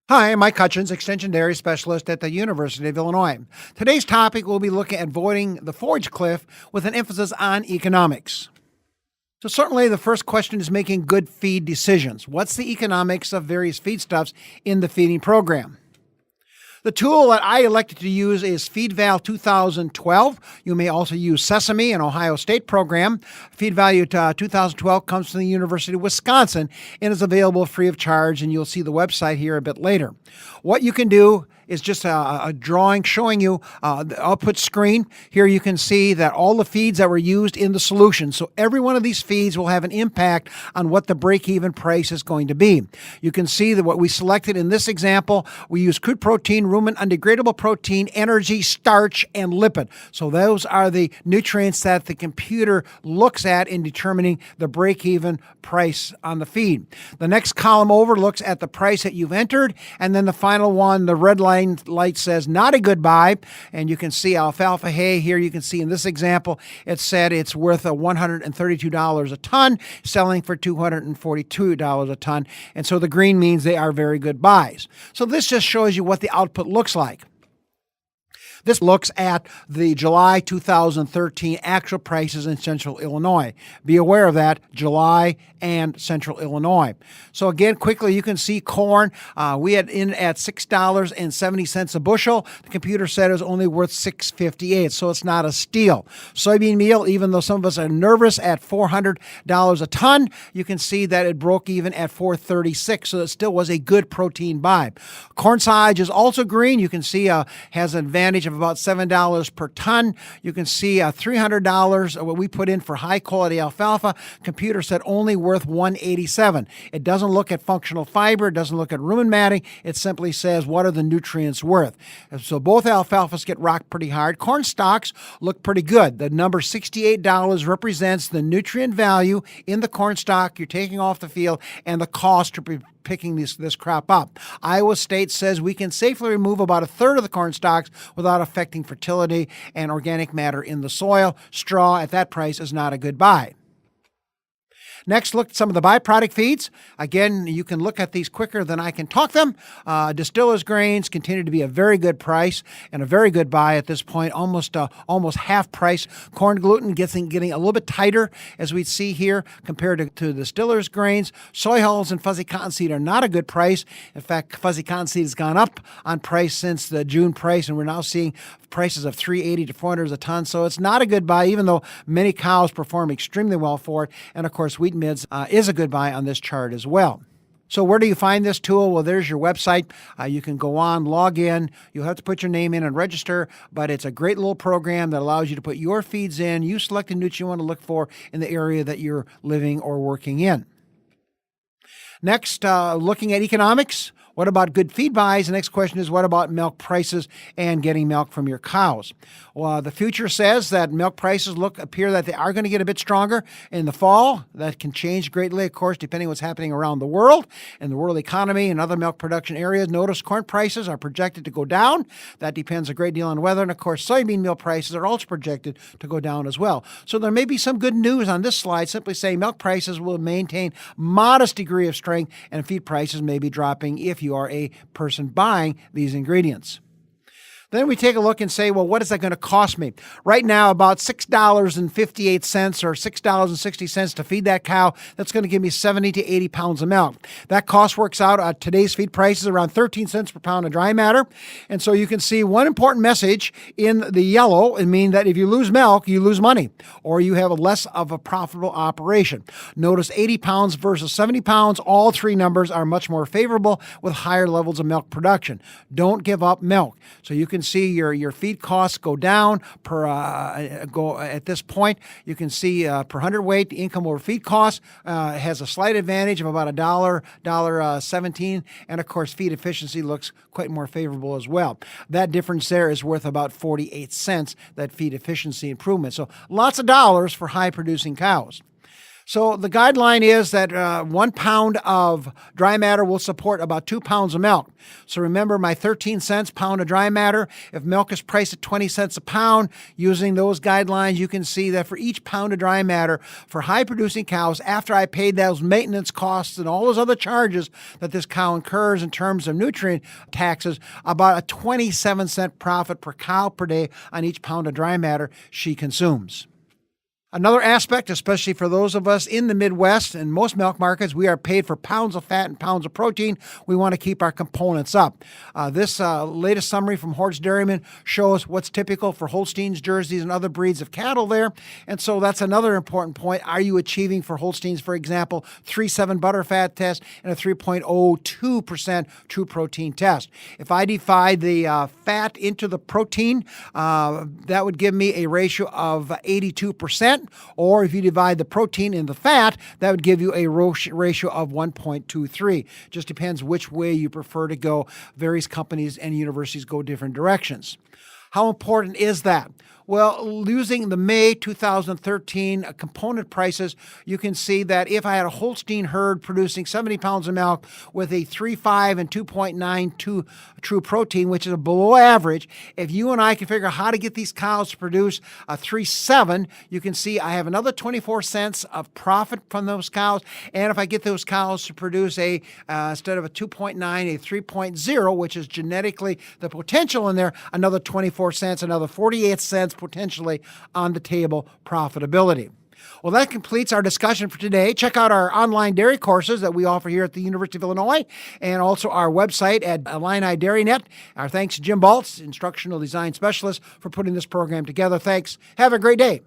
Hi, I'm Mike Hutjens, Extension Dairy Specialist at the University of Illinois. Today's topic will be looking at avoiding the forage cliff with an emphasis on economics. So certainly the first question is making good feed decisions. What's the economics of various feedstuffs in the feeding program? The tool that I elected to use is FeedVal 2012. You may also use Sesame, an Ohio State program. FeedVal 2012 comes from the University of Wisconsin and is available free of charge, and you'll see the website here a bit later. What you can do is just a drawing showing you the output screen. Here you can see that all the feeds that were used in the solution. So every one of these feeds will have an impact on what the break-even price is going to be. You can see that what we selected in this example, we use crude protein, rumen, undegradable protein, energy, starch, and lipid. So those are the nutrients that the computer looks at in determining the break-even price on the feed. The next column over looks at the price that you've entered, and then the final one, the red line light says not a good buy, and you can see alfalfa hay here. You can see in this example it said it's worth $132 a ton, selling for $242 a ton, and so the green means they are very good buys. So this just shows you what the output looks like. This looks at the July 2013 actual prices in Central Illinois. Be aware of that, July and Central Illinois. So again, quickly, you can see corn. We had in at $6.70 a bushel. The computer said it was only worth $6.58, so it's not a steal. Soybean meal, even though some of us are nervous at $400 a ton, you can see that it broke even at $4.36, so it still was a good protein buy. Corn silage is also green. You can see has an advantage of about $7 per ton. You can see $300 what we put in for high quality alfalfa. Computer said only worth $187. It doesn't look at functional fiber. It doesn't look at rumen matting. It simply says what are the nutrients worth. So both alfalfas get rocked pretty hard. Corn stalks look pretty good. The number $68 represents the nutrient value in the corn stalk you're taking off the field and the cost to be picking this crop up. Iowa State says we can safely remove about a third of the corn stalks without affecting fertility and organic matter in the soil. Straw at that price is not a good buy. Next, look at some of the byproduct feeds. Again, you can look at these quicker than I can talk them. Distillers grains continue to be a very good price and a very good buy at this point, almost half price. Corn gluten getting a little bit tighter, as we see here, compared to distillers grains. Soy hulls and fuzzy cottonseed are not a good price. In fact, fuzzy cottonseed has gone up on price since the June price, and we're now seeing prices of $380 to $400 a ton. So it's not a good buy, even though many cows perform extremely well for it. And of course, wheat mids is a good buy on this chart as well. So where do you find this tool? Well, there's your website. You can go on, log in. You'll have to put your name in and register, but it's a great little program that allows you to put your feeds in. You select the nutrient you want to look for in the area that you're living or working in. Next, looking at economics. What about good feed buys? The next question is, what about milk prices and getting milk from your cows? Well, the future says that milk prices appear that they are going to get a bit stronger in the fall. That can change greatly, of course, depending on what's happening around the world and the world economy and other milk production areas. Notice corn prices are projected to go down. That depends a great deal on weather. And of course, soybean meal prices are also projected to go down as well. So there may be some good news on this slide, simply saying milk prices will maintain modest degree of strength and feed prices may be dropping if you are a person buying these ingredients. Then we take a look and say, well, what is that going to cost me? Right now, about $6.58 or $6.60 to feed that cow. That's going to give me 70 to 80 pounds of milk. That cost works out at today's feed prices around 13 cents per pound of dry matter. And so you can see one important message in the yellow, and mean that if you lose milk, you lose money, or you have less of a profitable operation. Notice 80 pounds versus 70 pounds. All three numbers are much more favorable with higher levels of milk production. Don't give up milk. So you can see your feed costs go down at this point. You can see per hundredweight, the income over feed cost has a slight advantage of about $1.17, and of course feed efficiency looks quite more favorable as well. That difference there is worth about 48 cents, that feed efficiency improvement. So lots of dollars for high producing cows. So the guideline is that 1 pound of dry matter will support about 2 pounds of milk. So remember my 13 cents pound of dry matter. If milk is priced at 20 cents a pound, using those guidelines, you can see that for each pound of dry matter for high-producing cows, after I paid those maintenance costs and all those other charges that this cow incurs in terms of nutrient taxes, about a 27-cent profit per cow per day on each pound of dry matter she consumes. Another aspect, especially for those of us in the Midwest and most milk markets, we are paid for pounds of fat and pounds of protein. We want to keep our components up. This latest summary from Hoard's Dairyman shows what's typical for Holsteins, Jerseys, and other breeds of cattle there. And so that's another important point. Are you achieving for Holsteins, for example, 3.7 butterfat test and a 3.02% true protein test? If I divide the fat into the protein, that would give me a ratio of 82%. Or if you divide the protein in the fat, that would give you a ratio of 1.23. Just depends which way you prefer to go. Various companies and universities go different directions. How important is that? Well, using the May 2013 component prices, you can see that if I had a Holstein herd producing 70 pounds of milk with a 3.5 and 2.92 true protein, which is a below average, if you and I can figure out how to get these cows to produce a 3.7, you can see I have another 24 cents of profit from those cows. And if I get those cows to produce instead of a 2.9, a 3.0, which is genetically the potential in there, another 24 cents, another 48 cents potentially on the table profitability. Well, that completes our discussion for today. Check out our online dairy courses that we offer here at the University of Illinois and also our website at Illini DairyNet. Our thanks to Jim Baltz, Instructional Design Specialist, for putting this program together. Thanks. Have a great day.